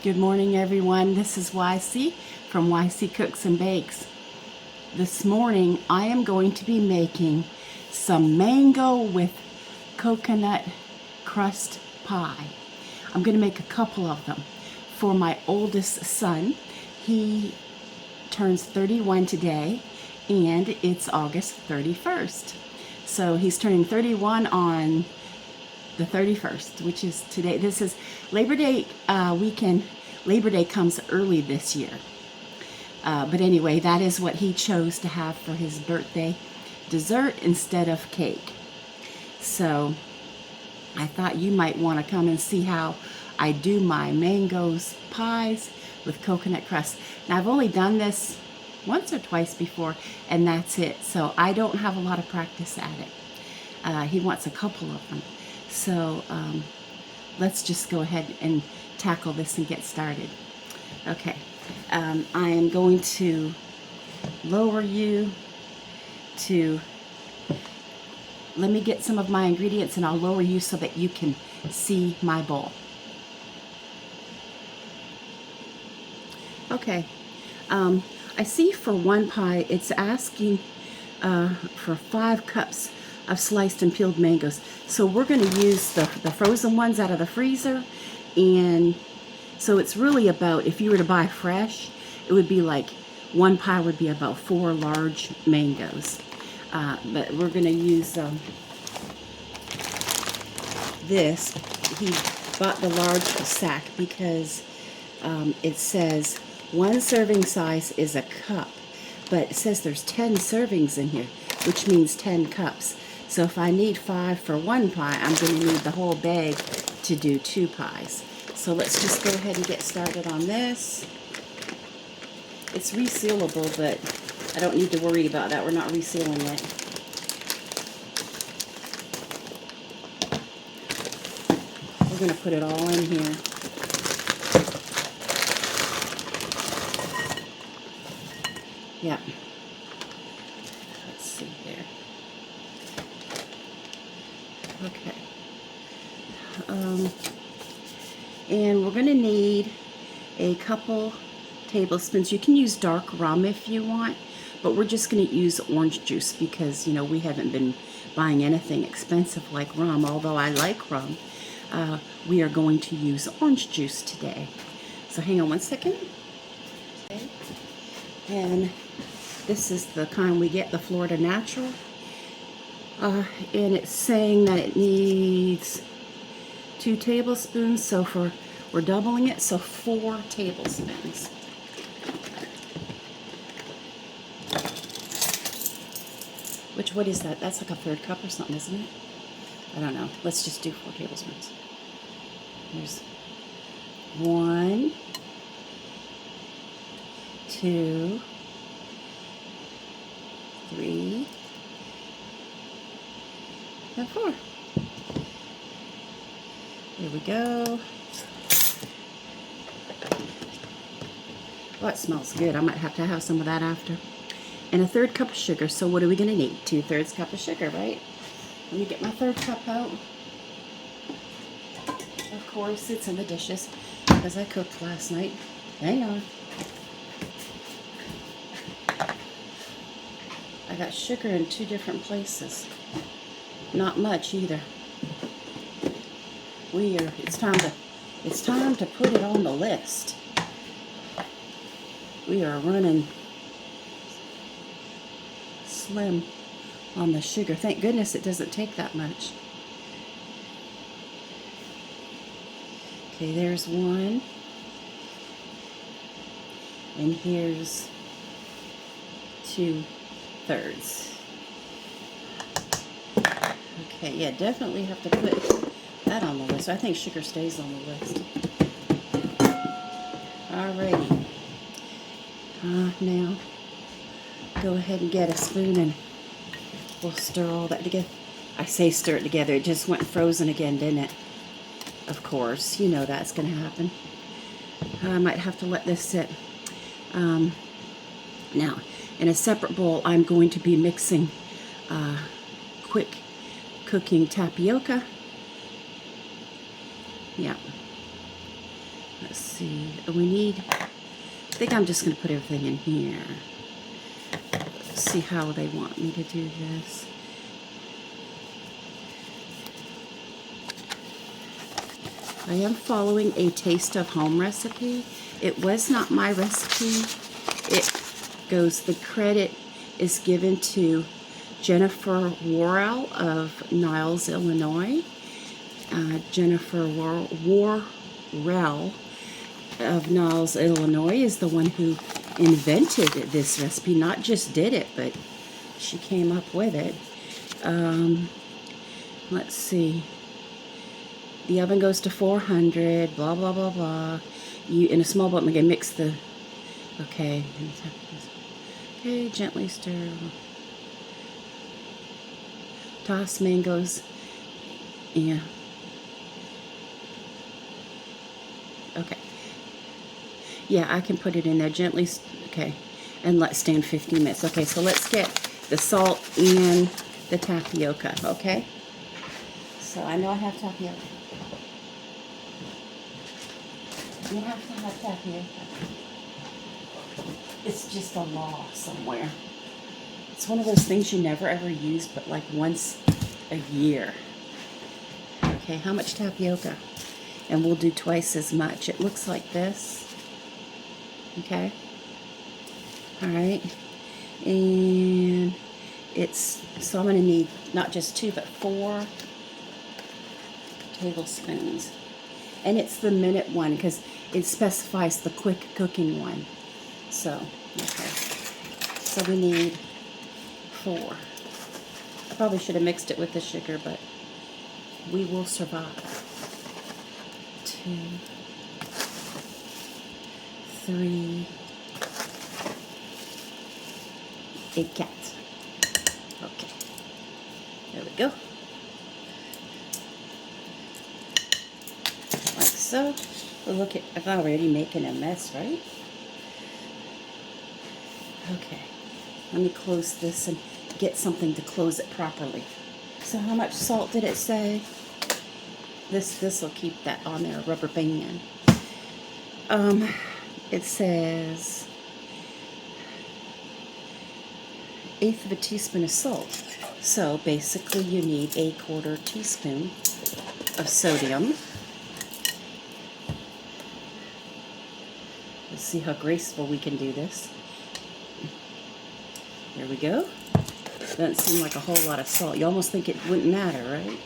Good morning, everyone. This is YC from YC Cooks and Bakes. This morning, I am going to be making some mango with coconut crust pie. I'm going to make a couple of them for my oldest son. He turns 31 today, and it's August 31st. So he's turning 31 on the 31st, which is today. This is Labor Day weekend. Labor Day comes early this year. But anyway, that is what he chose to have for his birthday dessert instead of cake. So I thought you might want to come and see how I do my mangoes pies with coconut crust. Now, I've only done this once or twice before, and that's it. So I don't have a lot of practice at it. He wants a couple of them. So let's just go ahead and tackle this and get started. Okay, I am going to lower you to, let me get some of my ingredients and I'll lower you so that you can see my bowl. Okay, I see for one pie it's asking for 5 cups of sliced and peeled mangoes. So we're going to use the frozen ones out of the freezer. And so it's really about, if you were to buy fresh, it would be like one pie would be about 4 large mangoes. But we're going to use this. He bought the large sack because it says 1 serving size is a cup. But it says there's 10 servings in here, which means 10 cups. So if I need 5 for 1 pie, I'm going to need the whole bag to do 2 pies. So let's just go ahead and get started on this. It's resealable, but I don't need to worry about that. We're not resealing it. We're going to put it all in here. Yeah. Let's see here. Okay. And we're going to need a couple tablespoons. You can use dark rum if you want, but we're just going to use orange juice because, you know, we haven't been buying anything expensive like rum. Although I like rum, we are going to use orange juice today. So hang on one second. Okay. And this is the kind we get, the Florida Natural. And it's saying that it needs 2 tablespoons, so we're doubling it, so 4 tablespoons. What is that? That's like a 1/3 cup or something, isn't it? I don't know. Let's just do 4 tablespoons. There's 1, 2, 3, and 4. There we go. Oh, it smells good. I might have to have some of that after. And a 1/3 cup of sugar. So what are we going to need? 2/3 cup of sugar, right? Let me get my 1/3 cup out. Of course, it's in the dishes because I cooked last night. Hang on. I got sugar in 2 different places. Not much either. It's time to put it on the list. We are running slim on the sugar. Thank goodness it doesn't take that much. Okay, there's 1. And here's 2/3. Okay, yeah, definitely have to put that on the list. I think sugar stays on the list. Alrighty. Now, go ahead and get a spoon and we'll stir all that together. I say stir it together. It just went frozen again, didn't it? Of course, you know that's going to happen. I might have to let this sit. Now, in a separate bowl, I'm going to be mixing quick cooking tapioca. Yeah. Let's see. We need, I think I'm just going to put everything in here. Let's see how they want me to do this. I am following a Taste of Home recipe. It was not my recipe. It goes, the credit is given to Jennifer Worrell of Niles, Illinois. Jennifer Worrell of Niles, Illinois is the one who invented this recipe. Not just did it, but she came up with it. Let's see. The oven goes to 400, blah, blah, blah, blah. You, in a small bowl, I'm going to mix the, okay, gently stir. Toss mangoes, yeah. Okay. Yeah, I can put it in there gently, okay, and let stand 15 minutes. Okay, so let's get the salt and the tapioca, okay? So I know I have tapioca. You have to have tapioca. It's just a law somewhere. It's one of those things you never ever use, but like once a year. Okay, how much tapioca? And we'll do twice as much. It looks like this. Okay. All right. And it's, so I'm going to need not just 2, but 4 tablespoons. And it's the minute one because it specifies the quick cooking one. So, okay. So we need 4. I probably should have mixed it with the sugar, but we will survive. 2, 3, 8 cats. Okay. There we go. Like so. Well, look at, I'm already making a mess, right? Okay. Let me close this and get something to close it properly. So how much salt did it say? This will keep that on there, a rubber band. It says 1/8 of a teaspoon of salt. So basically you need 1/4 teaspoon of sodium. Let's see how graceful we can do this. There we go. Doesn't seem like a whole lot of salt. You almost think it wouldn't matter, right?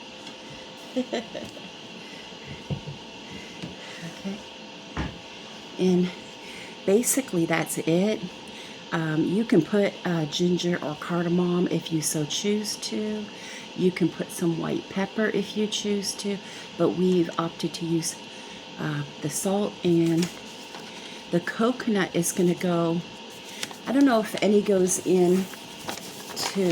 Okay. And basically that's it. You can put ginger or cardamom if you so choose to. You can put some white pepper if you choose to, but we've opted to use the salt, and the coconut is going to go, I don't know if any goes in to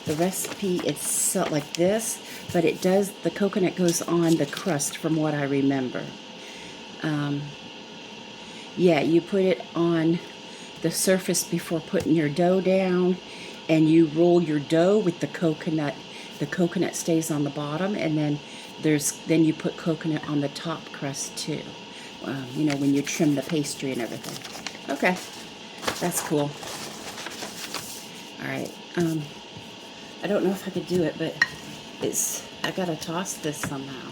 the recipe itself like this, but it does, the coconut goes on the crust from what I remember. Yeah, you put it on the surface before putting your dough down, and you roll your dough with the coconut. The coconut stays on the bottom, and then then you put coconut on the top crust too. You know, when you trim the pastry and everything. Okay, that's cool. All right, I don't know if I could do it, but I gotta toss this somehow.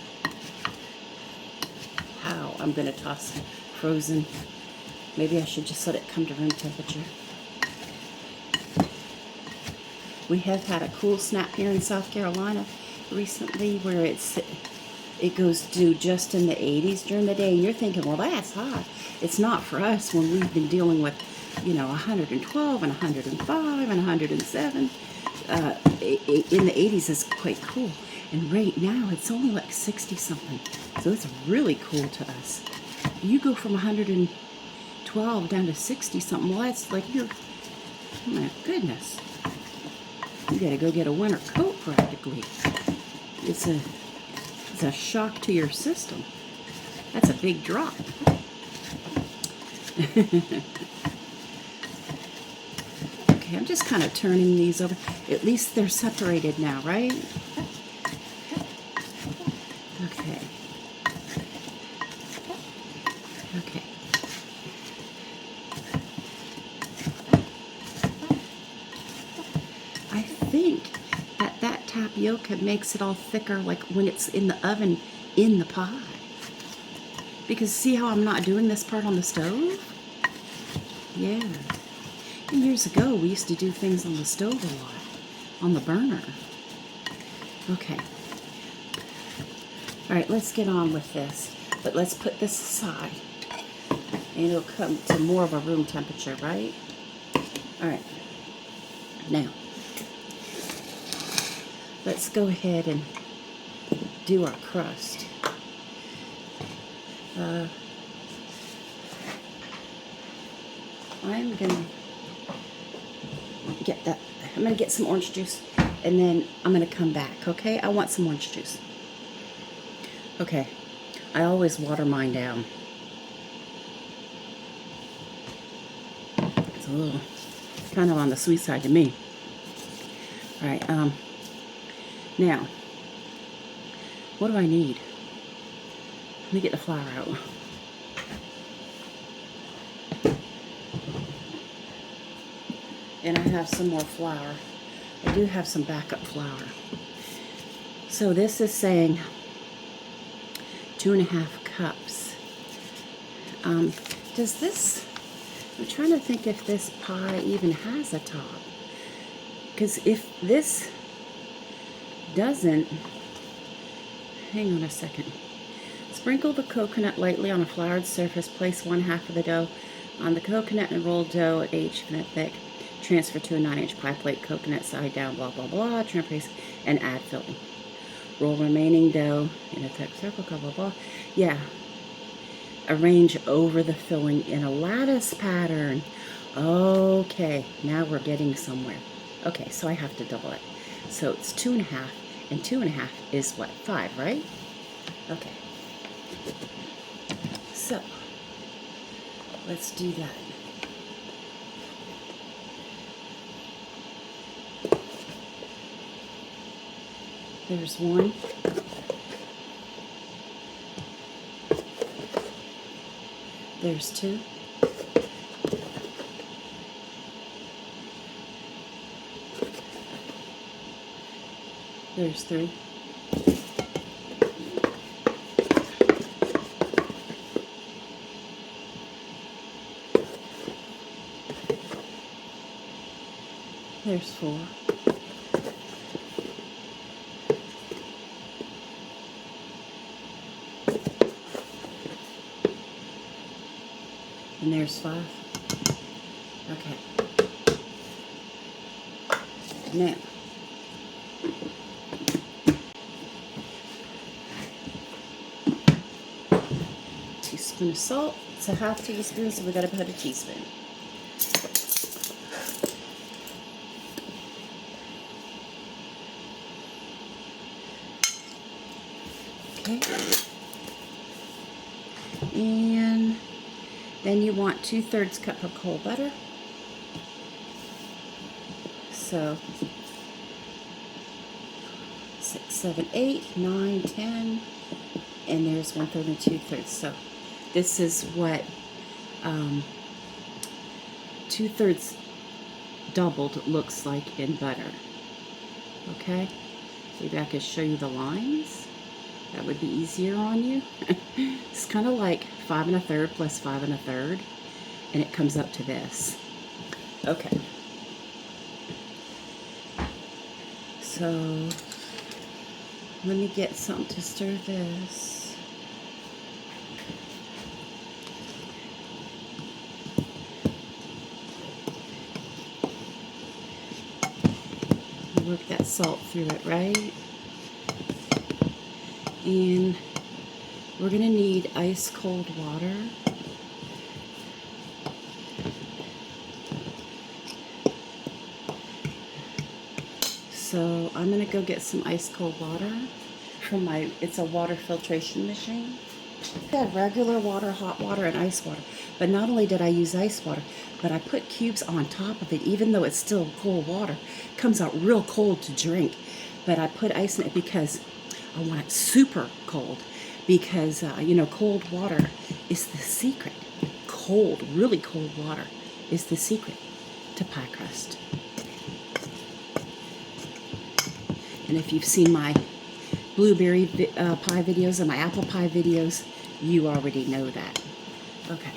How? I'm gonna toss frozen. Maybe I should just let it come to room temperature. We have had a cool snap here in South Carolina recently where it goes to just in the 80s during the day, and you're thinking, well, that's hot. It's not for us when we've been dealing with, you know, 112 and 105 and 107. In the 80s is quite cool, and right now it's only like 60 something, so it's really cool to us. You go from 112 down to 60 something, well, that's like oh my goodness, you gotta go get a winter coat practically. It's a shock to your system. That's a big drop. Okay, I'm just kind of turning these over. At least they're separated now, right? Okay. Okay. I think that tapioca makes it all thicker like when it's in the oven in the pie. Because see how I'm not doing this part on the stove? Yeah. And years ago, we used to do things on the stove a lot, on the burner. Okay. All right, let's get on with this. But let's put this aside. And it'll come to more of a room temperature, right? All right. Now, let's go ahead and do our crust. I'm gonna get that. I'm gonna get some orange juice, and then I'm gonna come back. Okay? I want some orange juice. Okay. I always water mine down. It's a little kind of on the sweet side to me. All right. Now, what do I need? Let me get the flour out. And I have some more flour. I do have some backup flour. So this is saying 2.5 cups. Does this, I'm trying to think if this pie even has a top. Because if this doesn't, hang on a second. Sprinkle the coconut lightly on a floured surface. Place 1/2 of the dough on the coconut and roll dough at 1/8 thick. Transfer to a 9-inch pie plate, coconut side down, blah, blah, blah. Trim paste and add filling. Roll remaining dough in a thick circle, blah, blah, blah. Yeah. Arrange over the filling in a lattice pattern. Okay, now we're getting somewhere. Okay, so I have to double it. So it's 2.5, and 2.5 is what? 5, right? Okay. So, let's do that. There's 1. There's 2. There's 3. There's 4. And there's 5. Okay. Now, teaspoon of salt. It's a 1/2 teaspoon, so we got to put a teaspoon. Okay. And then you want 2/3 cup of cold butter. So 6, 7, 8, 9, 10, and there's 1/3 and 2/3. So this is what 2/3 doubled looks like in butter. Okay, maybe I could show you the lines. That would be easier on you. It's kind of like 5 1/3 plus 5 1/3, and it comes up to this. Okay. So let me get something to stir this. Work that salt through it, right? And we're going to need ice cold water. So I'm going to go get some ice cold water from it's a water filtration machine. I had regular water, hot water, and ice water. But not only did I use ice water, but I put cubes on top of it, even though it's still cold water. It comes out real cold to drink. But I put ice in it because I want it super cold. Because, you know, cold water is the secret. Cold, really cold water is the secret to pie crust. And if you've seen my blueberry pie videos and my apple pie videos, you already know that. Okay.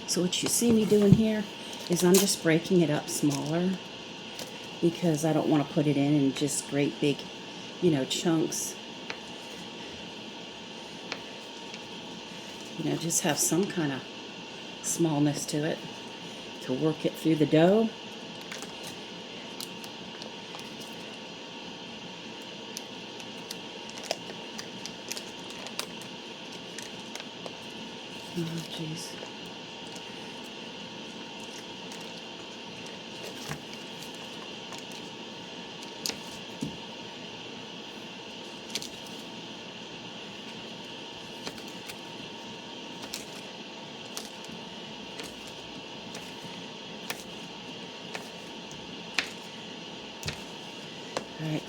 So what you see me doing here is I'm just breaking it up smaller because I don't want to put it in just great big, you know, chunks. You know, just have some kind of smallness to it to work it through the dough. Oh, jeez. All right.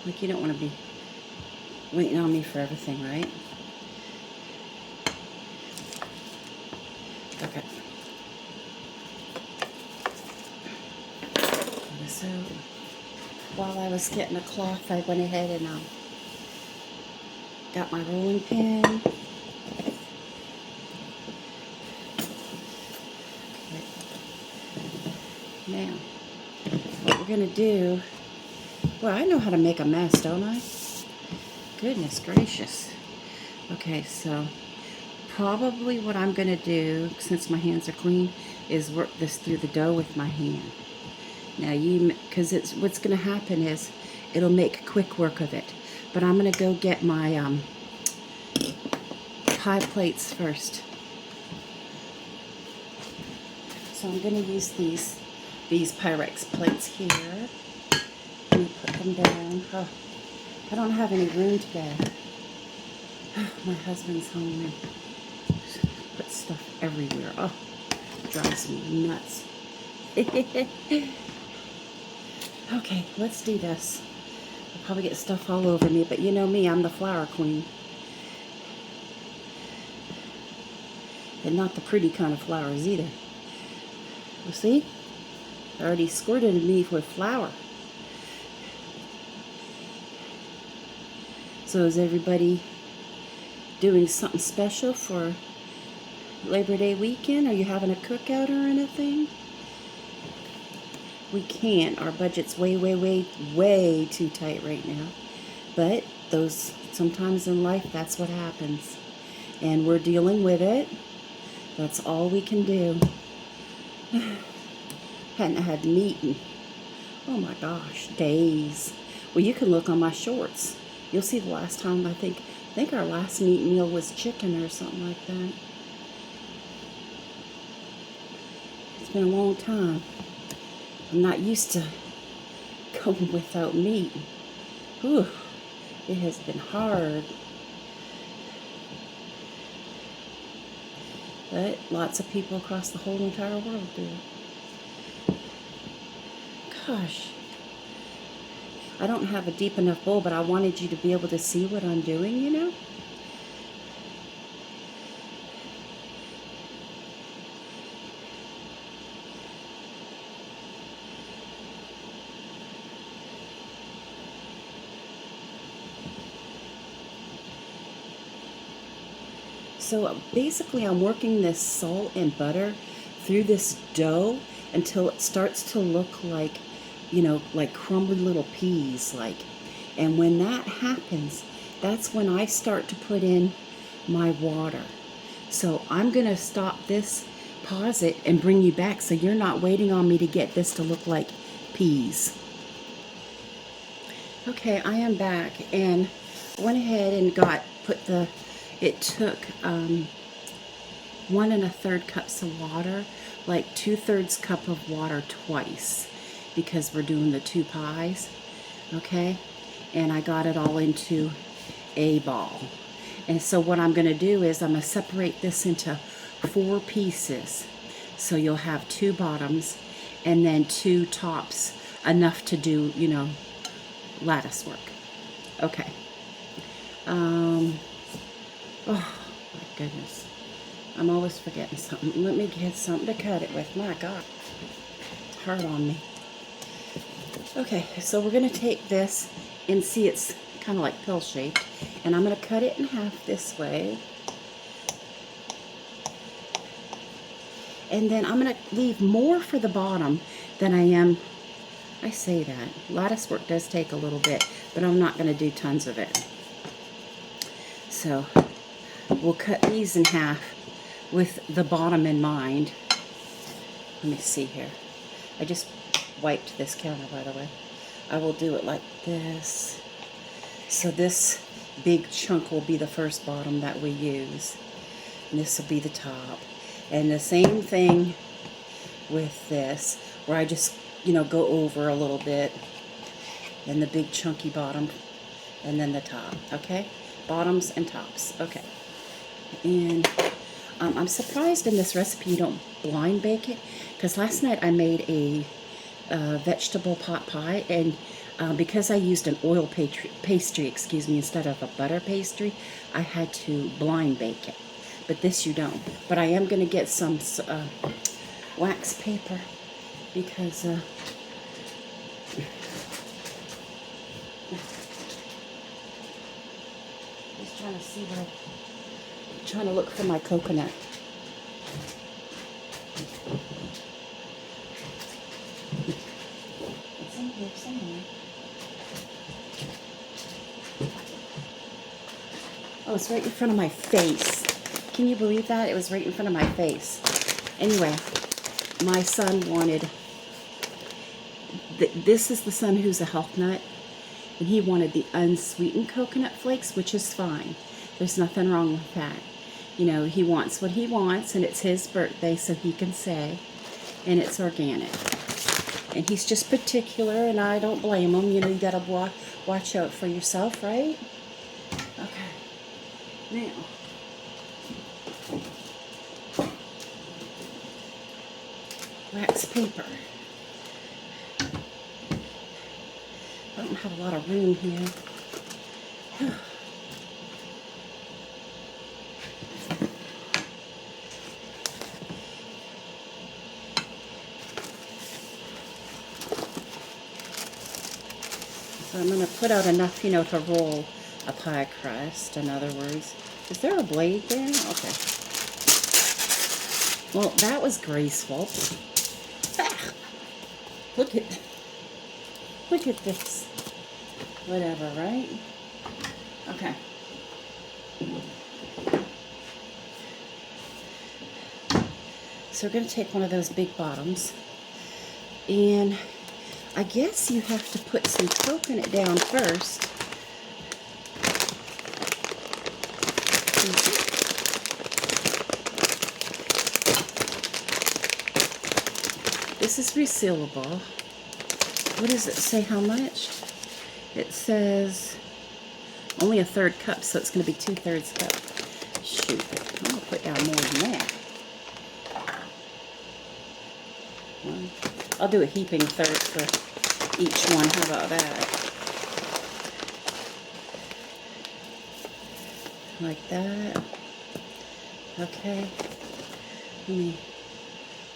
Like, you don't want to be waiting on me for everything, right? Okay. So, while I was getting a cloth, I went ahead and got my rolling pin. Okay. Now, what we're going to do, well, I know how to make a mess, don't I? Goodness gracious. Okay, so probably what I'm going to do, since my hands are clean, is work this through the dough with my hand. Now because what's going to happen is it'll make quick work of it. But I'm going to go get my pie plates first. So I'm going to use these Pyrex plates here. Let me put them down. Oh, I don't have any room today. My husband's home and put stuff everywhere. Oh, it drives me nuts. Okay, let's do this. I'll probably get stuff all over me, but you know me, I'm the flour queen. And not the pretty kind of flowers either. You see? I already squirted me with flour. So is everybody doing something special for Labor Day weekend? Are you having a cookout or anything? We can't. Our budget's way too tight right now. But sometimes in life, that's what happens. And we're dealing with it. That's all we can do. Hadn't had meat in, oh my gosh, days. Well, you can look on my shorts. You'll see the last time, I think our last meat meal was chicken or something like that. It's been a long time. I'm not used to going without meat. Whew, it has been hard. But lots of people across the whole entire world do. Gosh. I don't have a deep enough bowl, but I wanted you to be able to see what I'm doing, you know? So basically I'm working this salt and butter through this dough until it starts to look like, you know, like crumbly little peas, like. And when that happens, that's when I start to put in my water. So I'm going to stop this, pause it, and bring you back so you're not waiting on me to get this to look like peas. Okay, I am back and went ahead and it took 1 1/3 cups of water, like 2/3 cup of water twice, because we're doing the 2 pies, okay? And I got it all into a ball. And so what I'm going to do is I'm going to separate this into 4 pieces. So you'll have 2 bottoms and then 2 tops, enough to do, you know, lattice work. Okay. Oh my goodness. I'm always forgetting something. Let me get something to cut it with. My God. It's hard on me. Okay, so we're going to take this and see it's kind of like pill shaped. And I'm going to cut it in half this way. And then I'm going to leave more for the bottom than I am. I say that. Lattice work does take a little bit, but I'm not going to do tons of it. So we'll cut these in half with the bottom in mind. Let me see here. I just wiped this counter, by the way. I will do it like this. So this big chunk will be the first bottom that we use. And this will be the top. And the same thing with this, where I just, go over a little bit. And the big chunky bottom. And then the top, okay? Bottoms and tops, okay. And I'm surprised in this recipe you don't blind bake it. Because last night I made a vegetable pot pie. And because I used an oil pastry, instead of a butter pastry, I had to blind bake it. But this you don't. But I am going to get some wax paper because just trying to see what I'm trying to look for my coconut. It's in here somewhere. Oh, it's right in front of my face. Can you believe that? It was right in front of my face. Anyway, my son wanted, this is the son who's a health nut, and he wanted the unsweetened coconut flakes, which is fine. There's nothing wrong with that. He wants what he wants, and it's his birthday, so he can say, and it's organic. And he's just particular, and I don't blame him. You gotta watch out for yourself, right? Okay. Now, wax paper. I don't have a lot of room here. So I'm going to put out enough, to roll a pie crust, in other words. Is there a blade there? Okay. Well, that was graceful. Ah, look at this. Whatever, right? Okay. So we're going to take one of those big bottoms, and I guess you have to put some coconut down first. This is resealable. What does it say how much? It says only a third cup, so it's going to be 2/3 cup. Shoot, I'm going to put down more than that. I'll do a heaping third for each one. How about that? Like that. Okay. Let me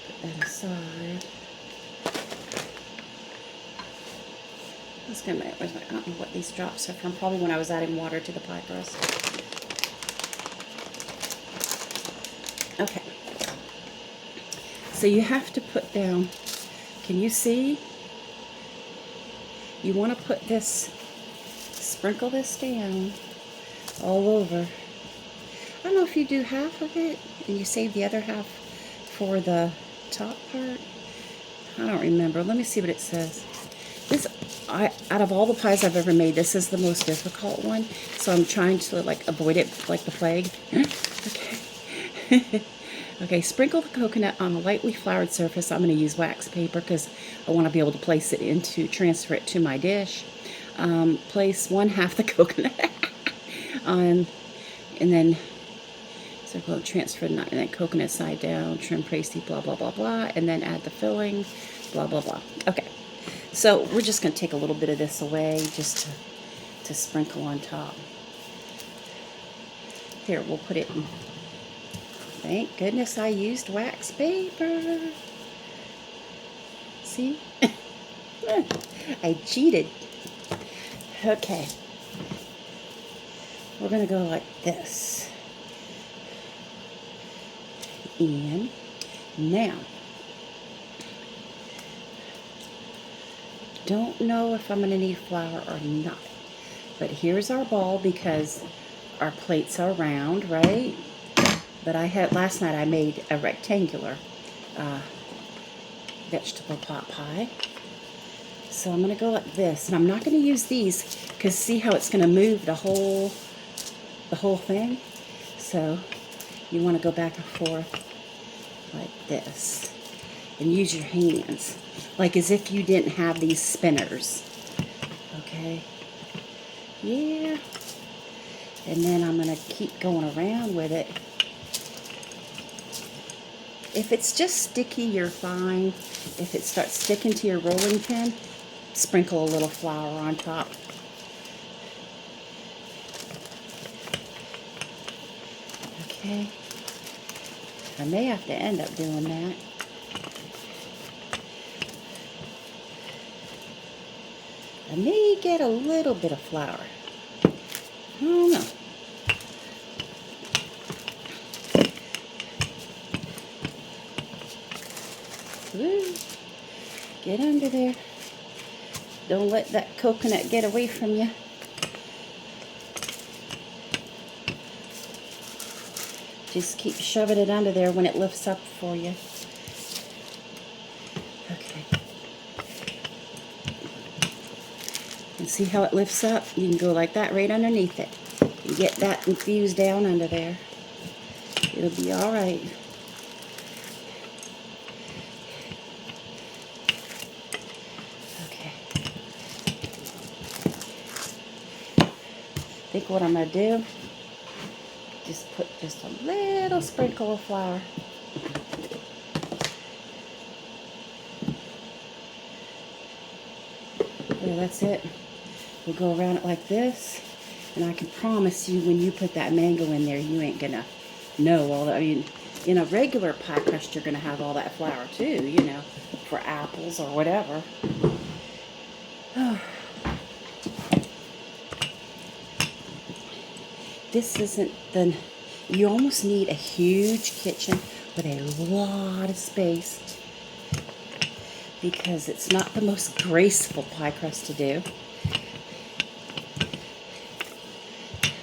put that aside. I don't know what these drops are from. Probably when I was adding water to the pie crust. Okay. So you have to put down, can you see? You want to put this, sprinkle this down all over. I don't know if you do half of it and you save the other half for the top part. I don't remember. Let me see what it says. Out of all the pies I've ever made, this is the most difficult one. So I'm trying to avoid it like the plague. Okay. Okay, sprinkle the coconut on a lightly floured surface. I'm going to use wax paper because I want to be able to place it transfer it to my dish. Place 1/2 the coconut on, and then circle, transfer, and then coconut side down, trim pasty, blah, blah, blah, blah, and then add the filling, blah, blah, blah. Okay, So we're just going to take a little bit of this away just to sprinkle on top. Here, we'll put it in. Thank goodness I used wax paper. See? I cheated. Okay. We're going to go like this. And now, don't know if I'm going to need flour or not. But here's our ball because our plates are round, right? But last night I made a rectangular vegetable pot pie. So I'm going to go like this. And I'm not going to use these because see how it's going to move the whole thing? So you want to go back and forth like this. And use your hands. Like as if you didn't have these spinners. Okay? Yeah. And then I'm going to keep going around with it. If it's just sticky, you're fine. If it starts sticking to your rolling pin, sprinkle a little flour on top. Okay. I may have to end up doing that. I may get a little bit of flour. I don't know. Woo. Get under there. Don't let that coconut get away from you. Just keep shoving it under there when it lifts up for you. Okay. And see how it lifts up? You can go like that right underneath it. You get that infused down under there. It'll be all right. Okay. I think what I'm going to do, just put just a little sprinkle of flour. There, that's it. We'll go around it like this. And I can promise you when you put that mango in there, you ain't going to know all that. I mean, in a regular pie crust, you're going to have all that flour too, you know, for apples or whatever. This isn't the... You almost need a huge kitchen with a lot of space because it's not the most graceful pie crust to do.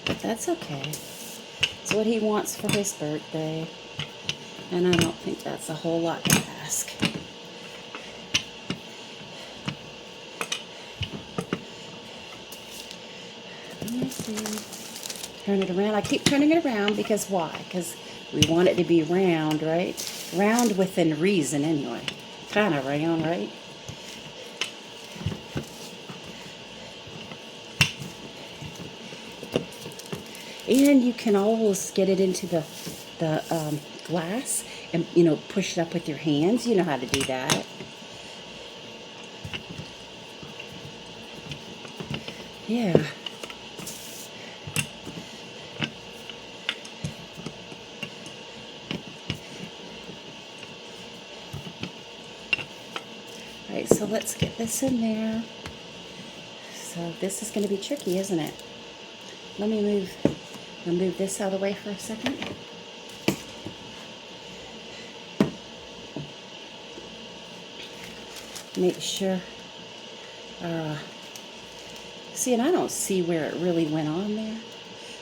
But that's okay. It's what he wants for his birthday. And I don't think that's a whole lot to ask. Let me see. Turn it around. I keep turning it around because why? Because we want it to be round, right? Round within reason anyway. Kind of round, right? And you can always get it into the glass and, you know, push it up with your hands. You know how to do that. Yeah. Alright, so let's get this in there. So this is going to be tricky, isn't it? Let me move this out of the way for a second. Make sure see, and I don't see where it really went on there.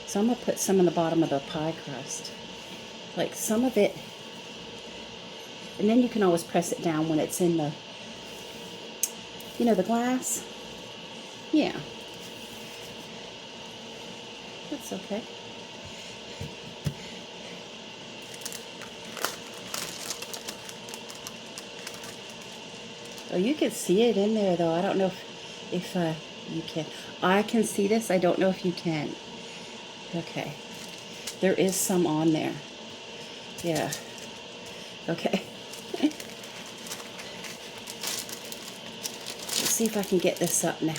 So I'm going to put some in the bottom of the pie crust. Like some of it. And then you can always press it down when it's in the, you know, the glass. Yeah. That's okay. Oh, you can see it in there though. I don't know if you can. I can see this. I don't know if you can. Okay. There is some on there. Yeah. Okay. see if I can get this up now. I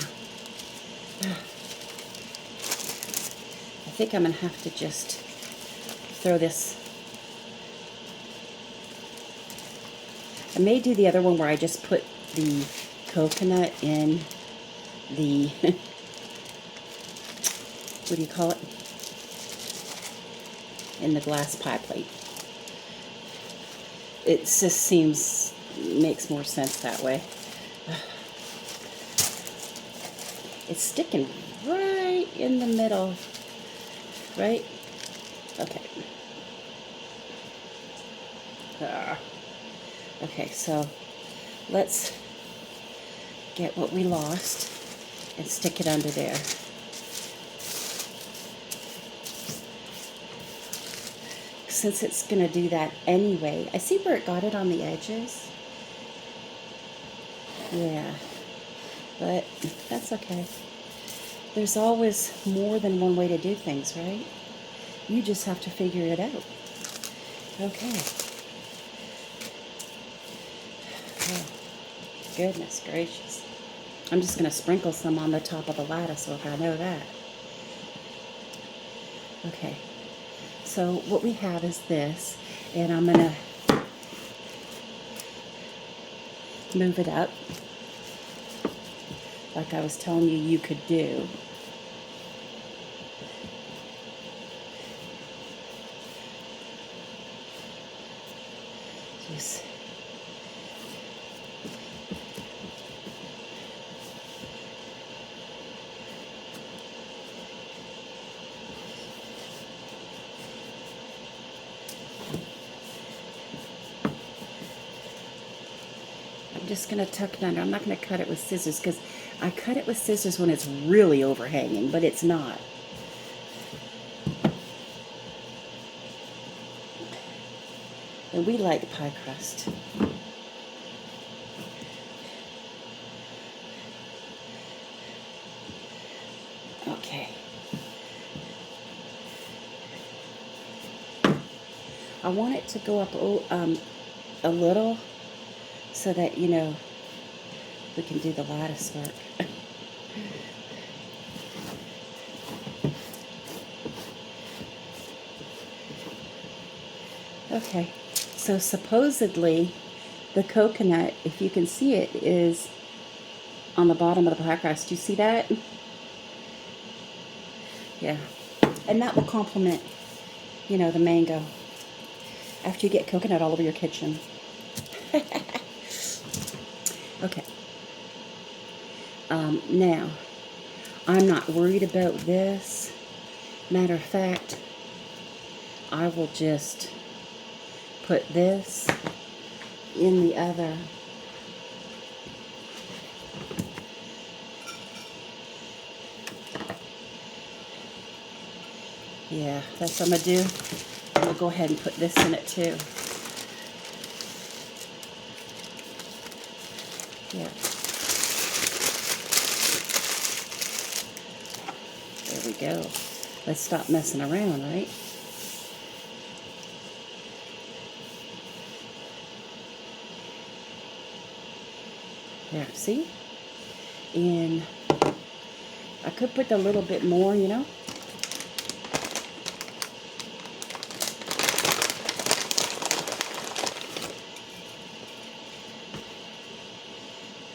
think I'm going to have to just throw this. I may do the other one where I just put the coconut in the, what do you call it? In the glass pie plate. It just makes more sense that way. It's sticking right in the middle, right? Okay. Okay, so let's get what we lost and stick it under there. Since it's going to do that anyway. I see where it got it on the edges. Yeah, but that's okay. There's always more than one way to do things, right? You just have to figure it out. Okay. Oh, goodness gracious. I'm just going to sprinkle some on the top of the lattice work. I know that. Okay. So what we have is this, and I'm going to move it up like I was telling you could do. Just I'm just going to tuck it under. I'm not going to cut it with scissors because I cut it with scissors when it's really overhanging, but it's not. And we like pie crust. Okay. I want it to go up a little so that, you know, we can do the lattice work. Okay, so supposedly the coconut, if you can see it, is on the bottom of the pie crust. Do you see that? Yeah, and that will complement, you know, the mango after you get coconut all over your kitchen. Okay. Now, I'm not worried about this. Matter of fact, I will just put this in the other. Yeah, that's what I'm going to do. I'm going to go ahead and put this in it too. Yeah. There we go. Let's stop messing around, right? There, see? And I could put a little bit more, you know?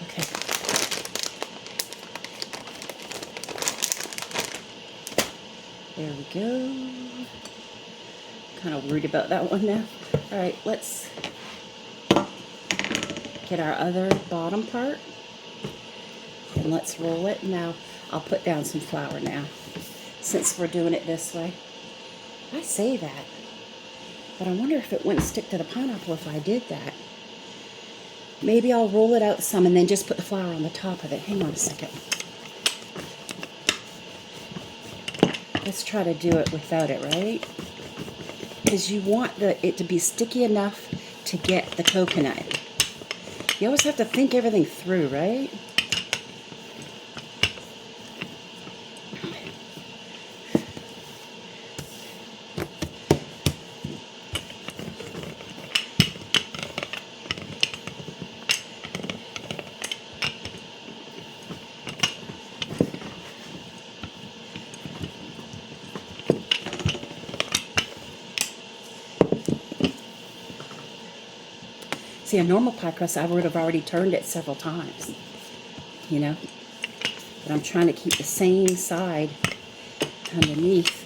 Okay. There we go. Kind of worried about that one now. All right, let's get our other bottom part and let's roll it. Now I'll put down some flour now since we're doing it this way. I say that, but I wonder if it wouldn't stick to the pineapple if I did that. Maybe I'll roll it out some and then just put the flour on the top of it. Hang on a second. Let's try to do it without it, right? Because you want it to be sticky enough to get the coconut. You always have to think everything through, right? See, a normal pie crust, I would have already turned it several times, you know. But I'm trying to keep the same side underneath.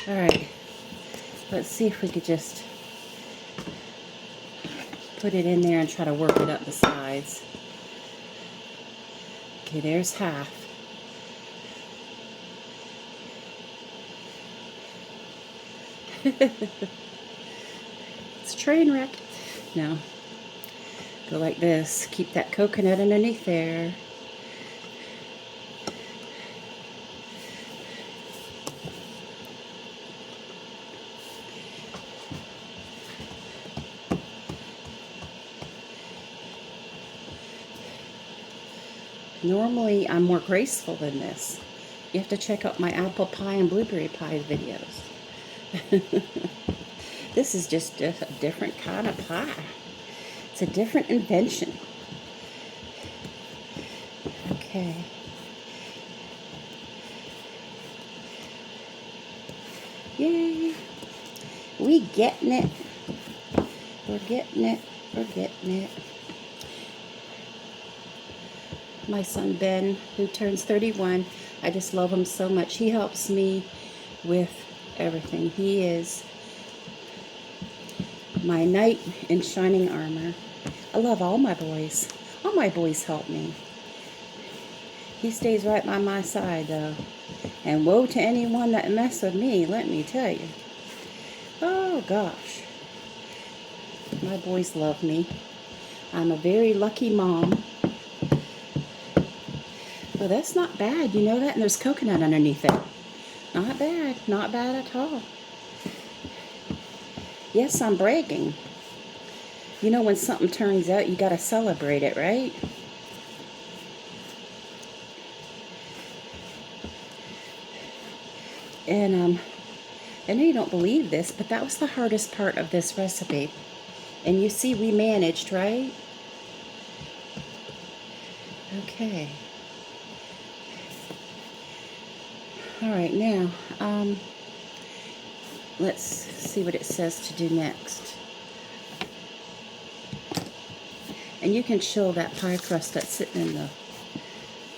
All right, let's see if we could just put it in there and try to work it up the sides. Okay, there's half. It's a train wreck. No, go like this. Keep that coconut underneath there. Normally, I'm more graceful than this. You have to check out my apple pie and blueberry pie videos. This is just a different kind of pie. It's a different invention. Okay. Yay. We getting it. We're getting it. We're getting it. My son Ben, who turns 31, I just love him so much. He helps me with everything. He is my knight in shining armor. I love all my boys. All my boys help me. He stays right by my side, though. And woe to anyone that mess with me, let me tell you. Oh, gosh. My boys love me. I'm a very lucky mom. Well, that's not bad. You know that? And there's coconut underneath it. Not bad. Not bad at all. Yes, I'm bragging. You know, when something turns out, you got to celebrate it, right? And I know you don't believe this, but that was the hardest part of this recipe. And you see, we managed, right? Okay. All right, now, let's see what it says to do next. And you can chill that pie crust that's sitting in the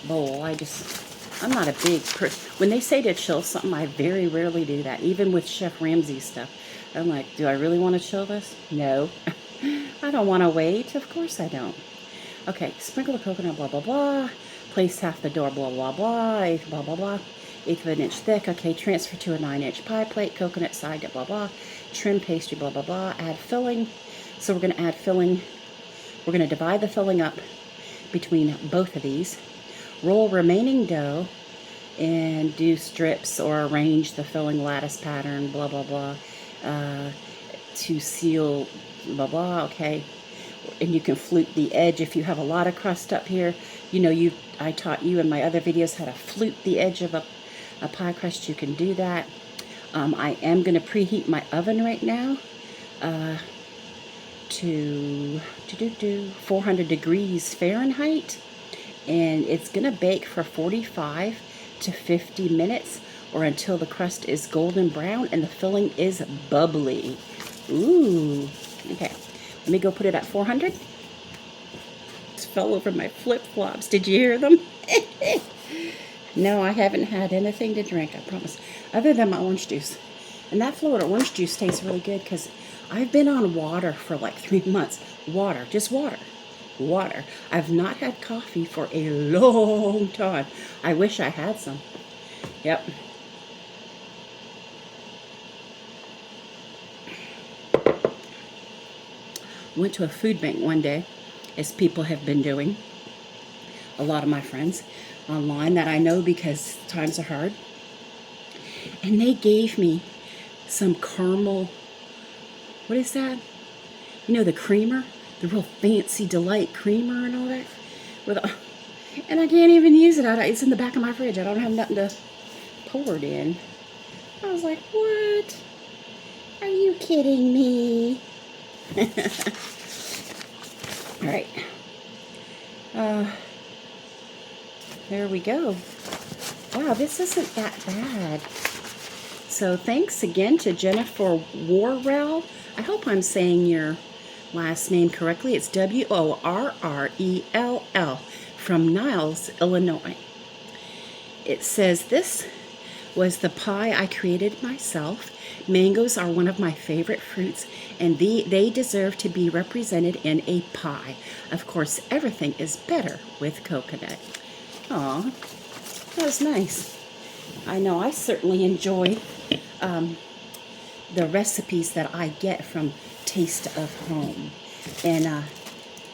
bowl. I'm not a big person. When they say to chill something, I very rarely do that. Even with Chef Ramsay's stuff. I'm like, do I really want to chill this? No. I don't want to wait. Of course I don't. Okay, sprinkle the coconut, blah, blah, blah. Place half the dough, blah, blah, blah. Eighth, blah, blah, blah. Eighth of an inch thick. Okay, transfer to a 9-inch pie plate. Coconut side, blah, blah. Trim pastry, blah, blah, blah. Add filling. So we're going to add filling. We're going to divide the filling up between both of these. Roll remaining dough and do strips or arrange the filling lattice pattern, blah, blah, blah, to seal, blah, blah, okay. And you can flute the edge if you have a lot of crust up here. You know, I taught you in my other videos how to flute the edge of a pie crust. You can do that. I am going to preheat my oven right now to 400 degrees Fahrenheit. And it's going to bake for 45 to 50 minutes or until the crust is golden brown and the filling is bubbly. Ooh. Okay. Let me go put it at 400. Just fell over my flip-flops. Did you hear them? No, I haven't had anything to drink, I promise, other than my orange juice. And that Florida orange juice tastes really good because I've been on water for like 3 months. Water, just water. Water. I've not had coffee for a long time. I wish I had some. Yep. Went to a food bank one day, as people have been doing. A lot of my friends online that I know because times are hard. And they gave me some caramel, what is that? You know, the creamer, the real fancy delight creamer and all that. And I can't even use it. It's in the back of my fridge. I don't have nothing to pour it in. I was like, what? Are you kidding me? All right. There we go. Wow, this isn't that bad. So thanks again to Jennifer Worrell. I hope I'm saying your last name correctly. It's Worrell from Niles, Illinois. It says, this was the pie I created myself. Mangoes are one of my favorite fruits, and they deserve to be represented in a pie. Of course, everything is better with coconut. Aw, that was nice. I know I certainly enjoy the recipes that I get from Taste of Home. And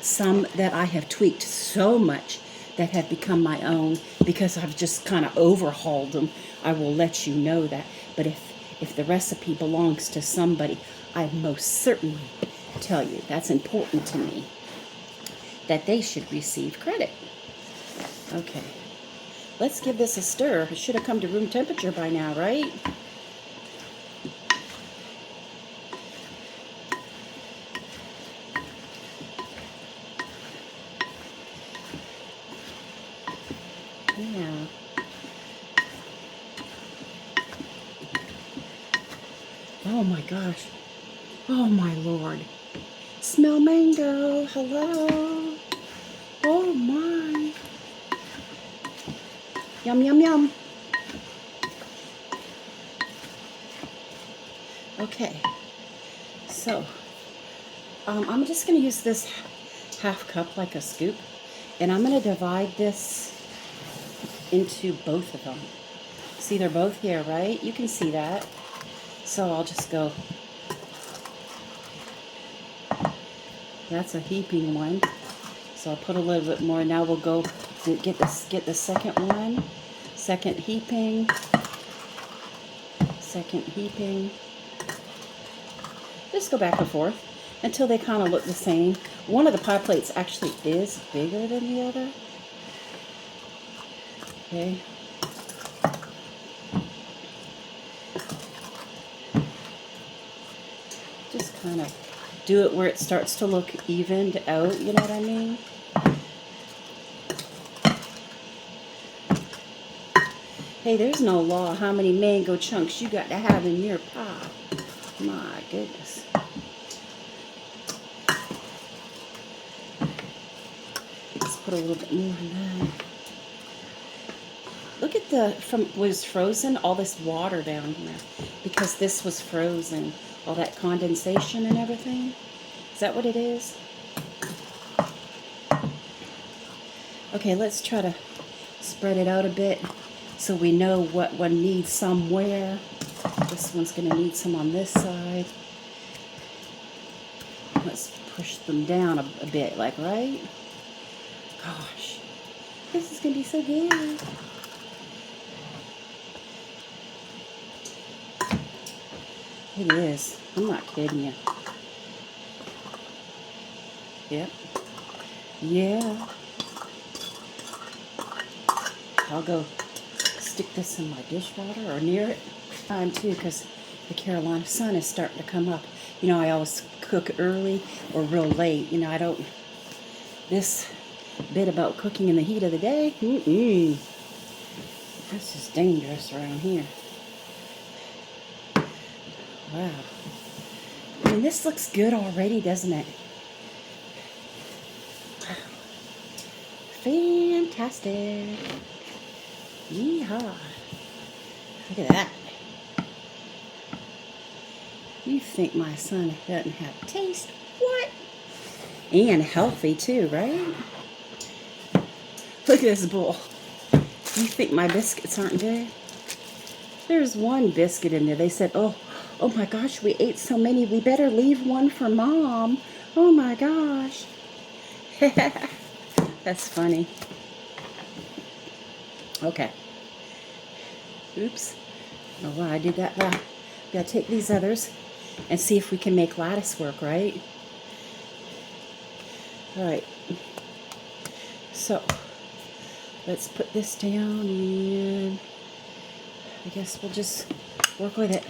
some that I have tweaked so much that have become my own because I've just kind of overhauled them. I will let you know that. But if the recipe belongs to somebody, I most certainly tell you. That's important to me, that they should receive credit. Okay, let's give this a stir. It should have come to room temperature by now, right? Yeah. Oh my gosh. Oh my Lord. Smell mango. Hello. Oh my. Yum, yum, yum. Okay. So, I'm just going to use this half cup like a scoop. And I'm going to divide this into both of them. See, they're both here, right? You can see that. So I'll just go. That's a heaping one. So I'll put a little bit more. Now we'll go to get the second one. Second heaping. Second heaping. Just go back and forth until they kind of look the same. One of the pie plates actually is bigger than the other. Okay. Just kind of do it where it starts to look evened out, you know what I mean? Hey, there's no law how many mango chunks you got to have in your pie. My goodness. Let's put a little bit more in that. Look at was frozen, all this water down here. Because this was frozen. All that condensation and everything. Is that what it is? Okay, let's try to spread it out a bit so we know what one needs somewhere. This one's going to need some on this side. Let's push them down a bit, like, right? Gosh, this is going to be so good. It is. I'm not kidding you. Yep. Yeah. I'll go stick this in my dishwater or near it. Time too, because the Carolina sun is starting to come up. You know, I always cook early or real late. You know, I don't. This bit about cooking in the heat of the day. This is dangerous around here. Wow. I mean, this looks good already, doesn't it? Wow. Fantastic. Yeehaw. Look at that. You think my son doesn't have taste? What? And healthy too, right? Look at this bowl. You think my biscuits aren't good? There's one biscuit in there. They said, oh my gosh, we ate so many. We better leave one for Mom. Oh my gosh. That's funny. Okay. Oops. Oh, wow, I did that loud. We gotta take these others and see if we can make lattice work, right? All right. So, let's put this down and I guess we'll just work with it.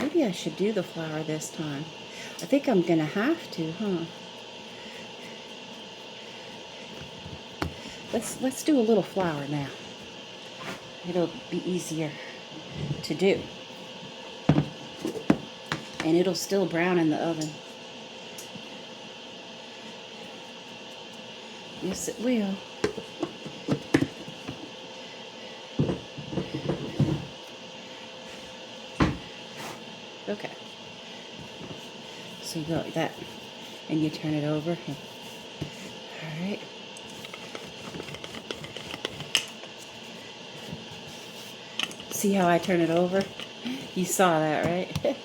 Maybe I should do the flour this time. I think I'm gonna have to, huh? Let's do a little flour now. It'll be easier to do. And it'll still brown in the oven. Yes, it will. Okay. So you go like that, and you turn it over. All right. See how I turn it over? You saw that, right?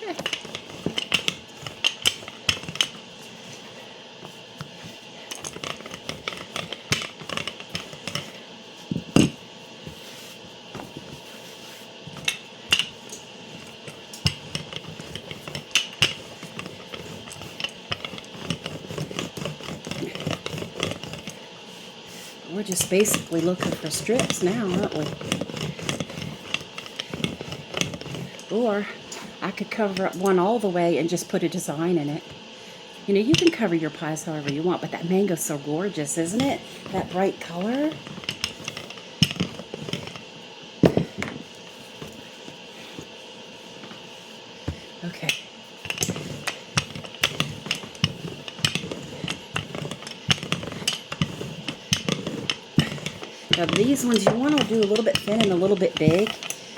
We're just basically looking for strips now, aren't we? Or I could cover up one all the way and just put a design in it. You know, you can cover your pies however you want, but that mango's so gorgeous, isn't it? That bright color. Okay. Now these ones you want to do a little bit thin and a little bit big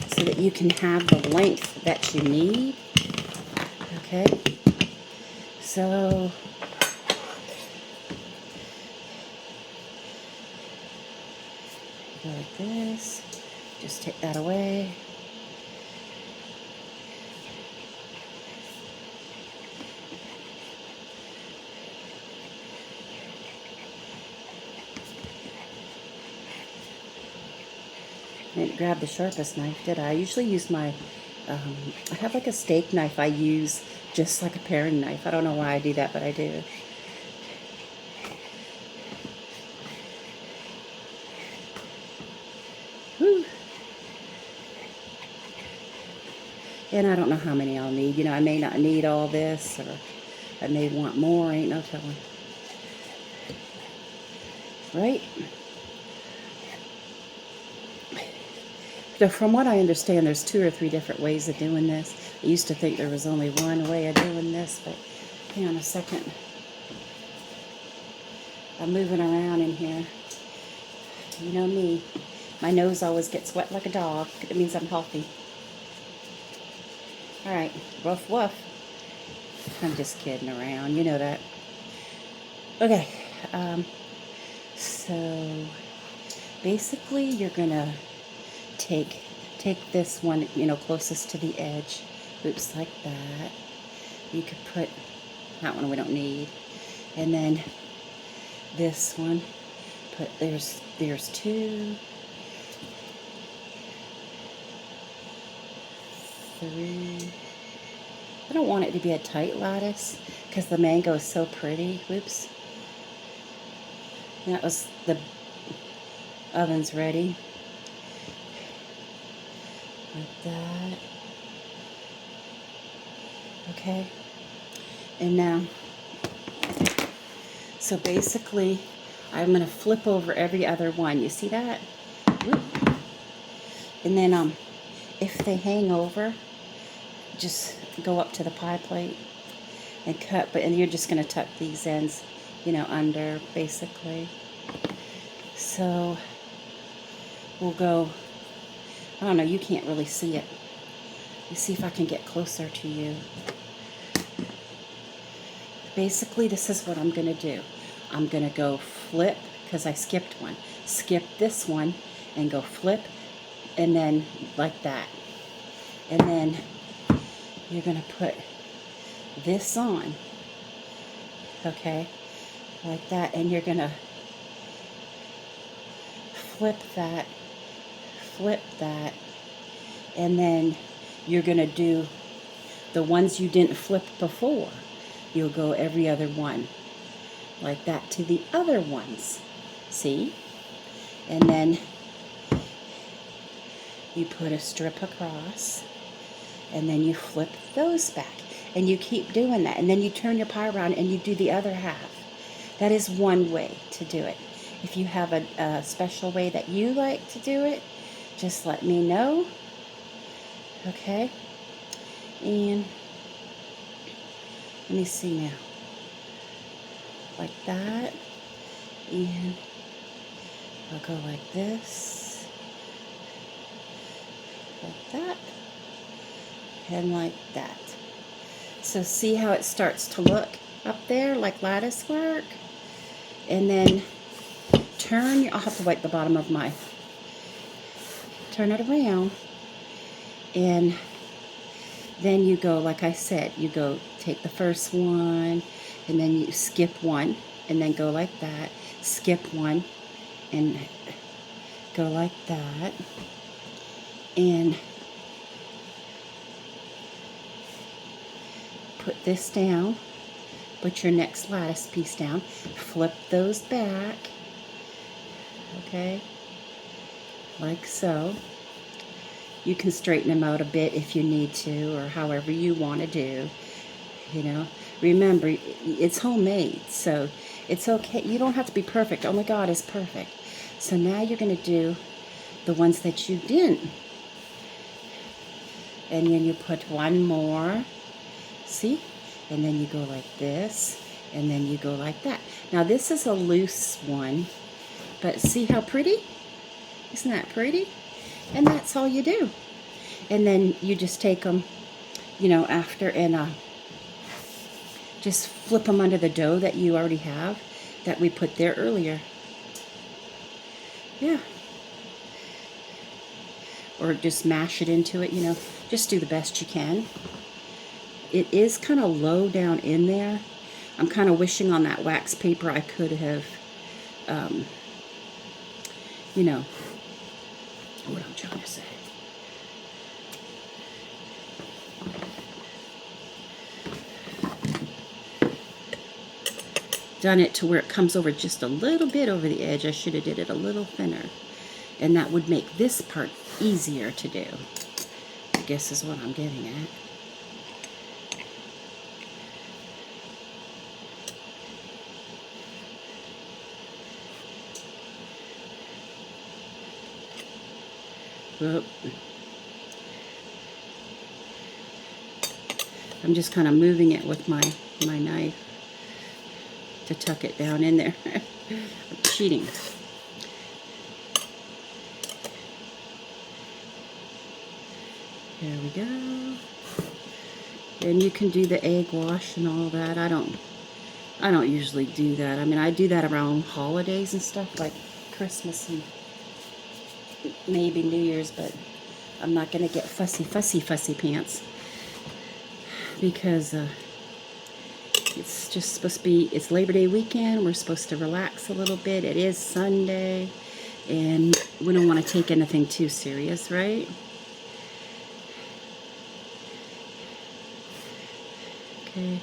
so that you can have the length that you need. Okay. So go like this. Just take that away. I didn't grab the sharpest knife, did I? I usually use my, I have like a steak knife I use just like a paring knife. I don't know why I do that, but I do. Whew. And I don't know how many I'll need. You know, I may not need all this, or I may want more. Ain't no telling. Right? So from what I understand, there's 2 or 3 different ways of doing this. I used to think there was only one way of doing this, but hang on a second. I'm moving around in here. You know me. My nose always gets wet like a dog. It means I'm healthy. All right, woof woof. I'm just kidding around. You know that. Okay. So basically, you're gonna take this one, you know, closest to the edge. Oops, like that. You could put that one we don't need, and then this one. Put there's 2, 3. I don't want it to be a tight lattice because the mango is so pretty. Whoops. That was the oven's ready. Like that. Okay. And now, so basically, I'm going to flip over every other one. You see that? Whoop. And then, if they hang over, just go up to the pie plate and cut. And you're just going to tuck these ends, you know, under, basically. So, will go, I don't know, you can't really see it. Let me see if I can get closer to you. Basically, this is what I'm going to do. I'm going to go flip, because I skipped one. Skip this one and go flip, and then like that. And then you're going to put this on, okay, like that. And you're going to flip that, and then you're going to do the ones you didn't flip before. You'll go every other one like that to the other ones. See? And then you put a strip across, and then you flip those back, and you keep doing that. And then you turn your pie around and you do the other half. That is one way to do it. If you have a special way that you like to do it, just let me know. Okay? And let me see now. Like that. And I'll go like this. Like that. And like that. So see how it starts to look up there like lattice work? And then turn, I'll have to wipe the bottom of my, turn it around. And then you go, like I said, you go take the first one, and then you skip one, and then go like that. Skip one, and go like that. And put this down. Put your next lattice piece down. Flip those back. Okay? Like so. You can straighten them out a bit if you need to, or however you want to do. You know, remember, it's homemade, so it's okay. You don't have to be perfect. Only God is perfect. So now you're going to do the ones that you didn't. And then you put one more. See? And then you go like this, and then you go like that. Now this is a loose one, but see how pretty? Isn't that pretty? And that's all you do. And then you just take them, you know, after, and just flip them under the dough that you already have, that we put there earlier. Yeah. Or just mash it into it, you know. Just do the best you can. It is kind of low down in there. I'm kind of wishing on that wax paper I could have, you know, what I'm trying to say. Done it to where it comes over just a little bit over the edge. I should have did it a little thinner. And that would make this part easier to do, I guess is what I'm getting at. Whoop. I'm just kind of moving it with my knife to tuck it down in there. I'm cheating. There we go. And you can do the egg wash and all that. I don't usually do that. I mean, I do that around holidays and stuff like Christmas and maybe New Year's, but I'm not going to get fussy pants, because it's just supposed to be, it's Labor Day weekend. We're supposed to relax a little bit. It is Sunday, and we don't want to take anything too serious, right? Okay.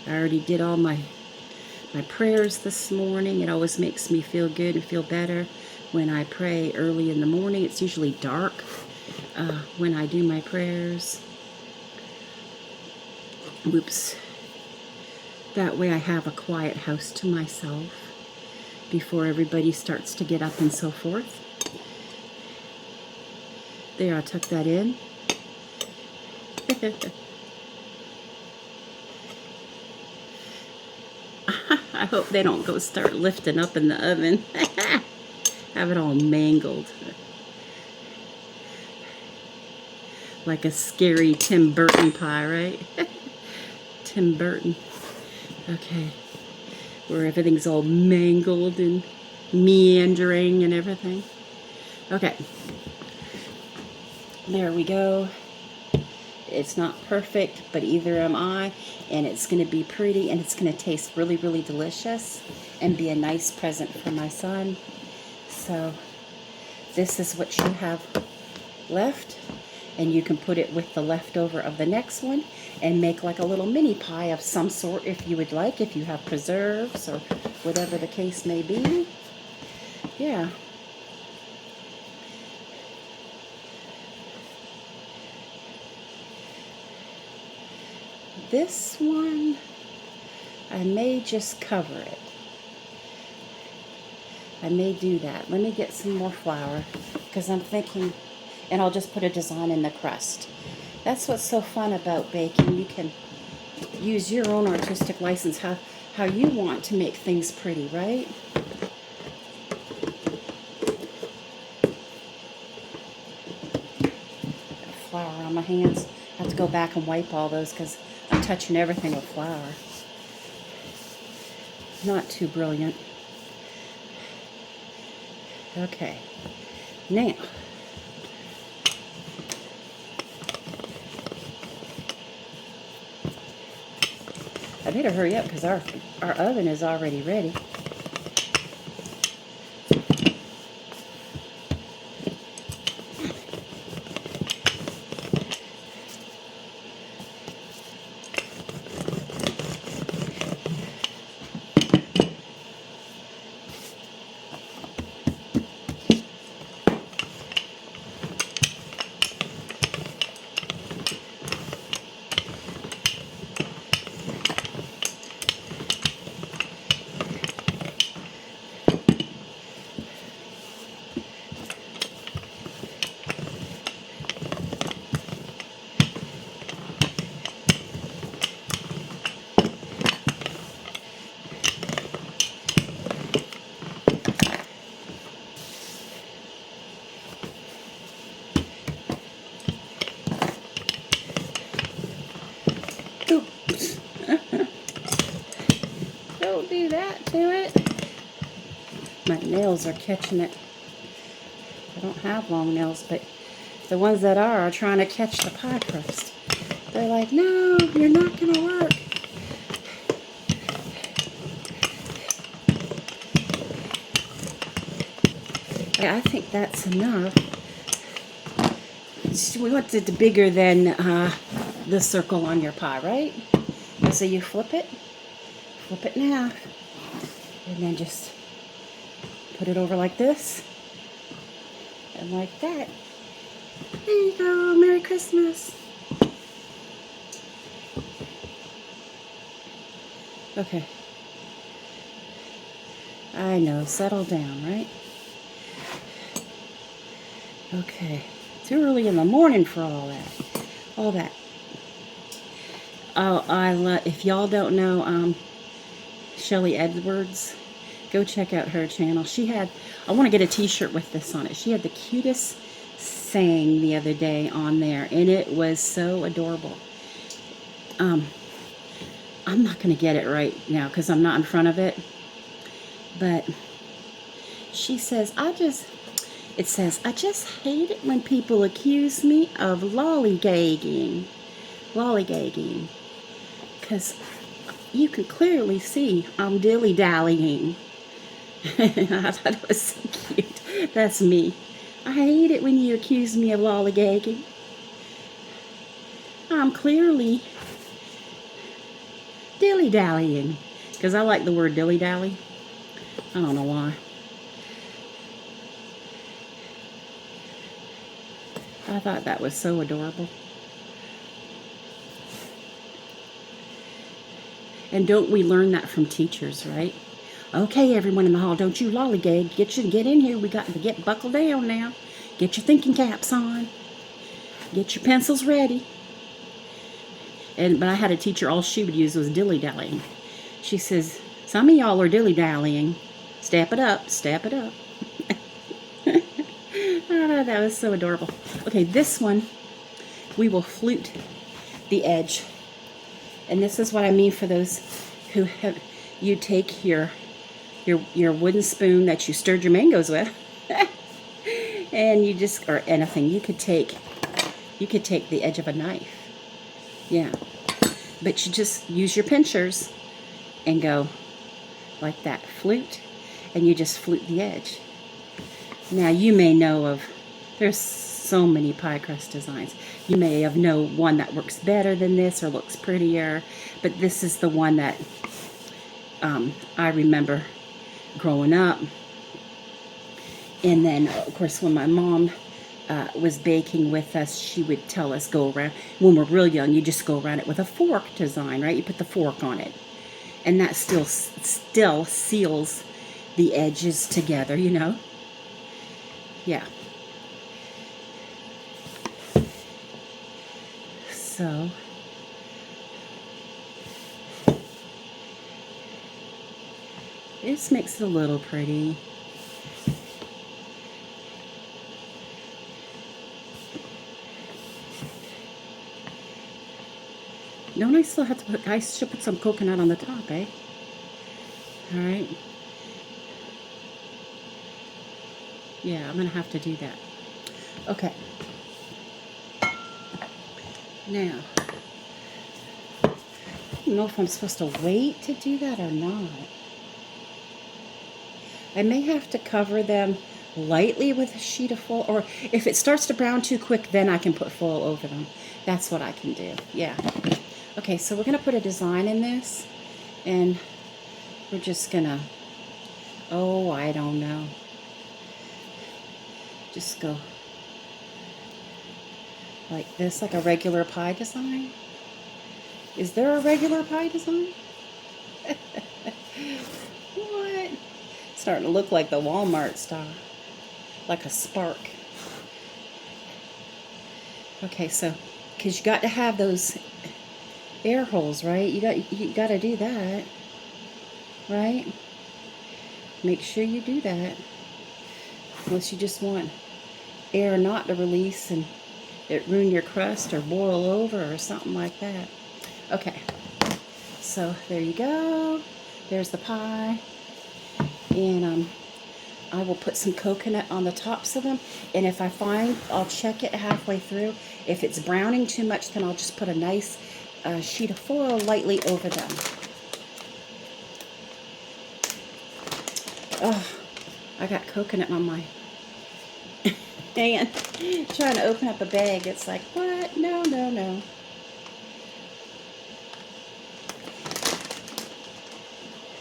I already did all my prayers this morning. It always makes me feel good and feel better when I pray early in the morning. It's usually dark when I do my prayers. Whoops. That way I have a quiet house to myself before everybody starts to get up and so forth. There, I'll tuck that in. I hope they don't go start lifting up in the oven. have it all mangled. Like a scary Tim Burton pie, right? Tim Burton. Okay. Where everything's all mangled and meandering and everything. Okay. There we go. It's not perfect, but either am I. And it's going to be pretty, and it's going to taste really, really delicious and be a nice present for my son. So this is what you have left, and you can put it with the leftover of the next one and make like a little mini pie of some sort if you would like, if you have preserves or whatever the case may be. Yeah. This one, I may just cover it. I may do that. Let me get some more flour, because I'm thinking, and I'll just put a design in the crust. That's what's so fun about baking. You can use your own artistic license, how you want to make things pretty, right? Got flour on my hands. I have to go back and wipe all those because I'm touching everything with flour. Not too brilliant. Okay, now I better hurry up because our oven is already ready. Oops. Don't do that to it. My nails are catching it. I don't have long nails, but the ones that are trying to catch the pie crust. They're like, no, you're not going to work. I think that's enough. We want it bigger than the circle on your pie, right? So you flip it in half, and then just put it over like this, and like that. There you go. Merry Christmas. Okay. I know. Settle down, right? Okay. Too early in the morning for all that. Oh, if y'all don't know Shelly Edwards, go check out her channel. I want to get a t-shirt with this on it. She had the cutest saying the other day on there, and it was so adorable. I'm not going to get it right now because I'm not in front of it, but she says, I just hate it when people accuse me of lollygagging, because you can clearly see I'm dilly-dallying. I thought it was so cute. That's me. I hate it when you accuse me of lollygagging. I'm clearly dilly-dallying, because I like the word dilly-dally. I don't know why. I thought that was so adorable. And don't we learn that from teachers, right? Okay, everyone in the hall, don't you lollygag. Get in here. We got to get buckled down now. Get your thinking caps on. Get your pencils ready. But I had a teacher, all she would use was dilly-dallying. She says, some of y'all are dilly-dallying. Step it up, step it up. Ah, that was so adorable. Okay, this one, we will flute the edge. And this is what I mean for those who have, you take your wooden spoon that you stirred your mangoes with, and you just, or anything, you could take the edge of a knife. Yeah. But you just use your pinchers and go like that, flute, and you just flute the edge. Now you may know of, there's so many pie crust designs. You may have known one that works better than this or looks prettier, but this is the one that I remember growing up. And then, of course, when my mom was baking with us, she would tell us, go around, when we're real young, you just go around it with a fork design, right? You put the fork on it. And that still seals the edges together, you know? Yeah. So, this makes it a little pretty. Don't I still have to put, I should put some coconut on the top, eh? All right. Yeah, I'm gonna have to do that. Okay. Now, I don't know if I'm supposed to wait to do that or not. I may have to cover them lightly with a sheet of foil, or if it starts to brown too quick, then I can put foil over them. That's what I can do. Yeah. Okay, so we're gonna put a design in this, and we're just gonna, oh, I don't know. Just go like this, like a regular pie design. Is there a regular pie design? What? It's starting to look like the Walmart style, like a spark. Okay, so, because you got to have those air holes, right? You got to do that, right? Make sure you do that. Unless you just want air not to release and it ruin your crust or boil over or something like that. Okay, so there you go. There's the pie. And I will put some coconut on the tops of them. And if I find, I'll check it halfway through. If it's browning too much, then I'll just put a nice sheet of foil lightly over them. Oh, I got coconut on my hand. Trying to open up a bag. It's like, what? No, no, no.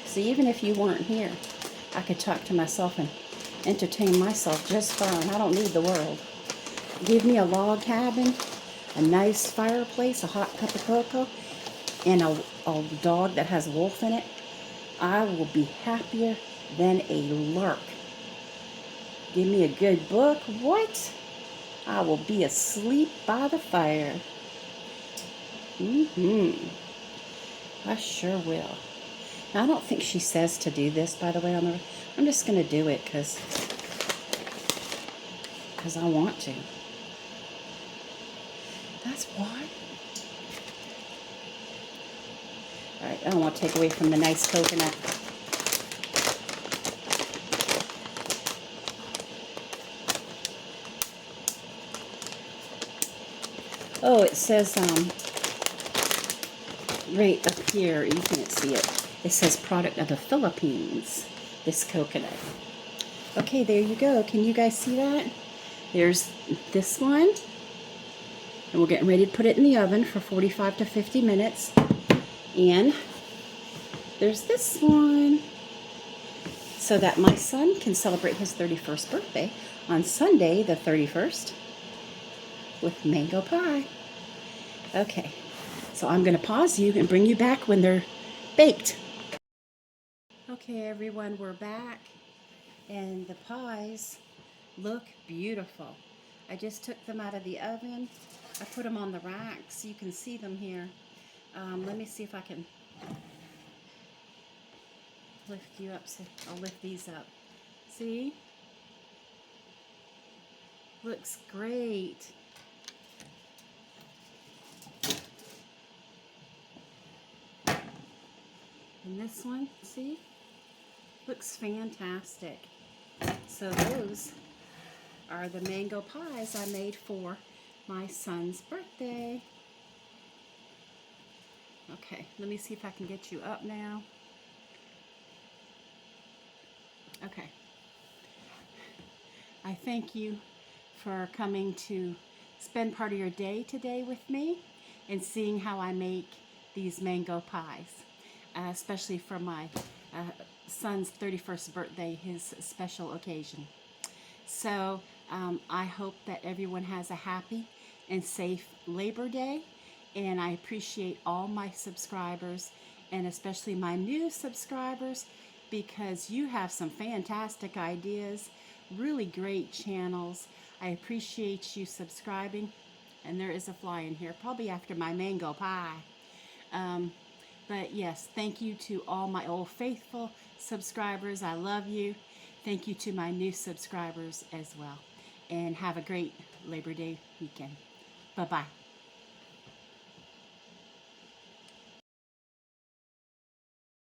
So even if you weren't here, I could talk to myself and entertain myself just fine. I don't need the world. Give me a log cabin, a nice fireplace, a hot cup of cocoa, and a dog that has a wolf in it. I will be happier than a lark. Give me a good book. What? I will be asleep by the fire. I sure will. Now, I don't think she says to do this, by the way. I'm just going to do it because I want to. That's why. All right, I don't want to take away from the nice coconut. Oh, it says right up here, you can't see it. It says product of the Philippines, this coconut. Okay, there you go. Can you guys see that? There's this one. And we're getting ready to put it in the oven for 45 to 50 minutes. And there's this one. So that my son can celebrate his 31st birthday on Sunday, the 31st, with mango pie. Okay, so I'm going to pause you and bring you back when they're baked. Okay, everyone, we're back. And the pies look beautiful. I just took them out of the oven. I put them on the rack so you can see them here. Let me see if I can lift you up. So I'll lift these up. See? Looks great. And this one, see? Looks fantastic. So those are the mango pies I made for my son's birthday. Okay, let me see if I can get you up now. Okay. I thank you for coming to spend part of your day today with me and seeing how I make these mango pies, especially for my son's 31st birthday, his special occasion. So I hope that everyone has a happy and safe Labor Day, and I appreciate all my subscribers and especially my new subscribers, because you have some fantastic ideas, really great channels. I appreciate you subscribing. And there is a fly in here, probably after my mango pie. But yes, thank you to all my old faithful subscribers. I love you. Thank you to my new subscribers as well. And have a great Labor Day weekend. Bye-bye.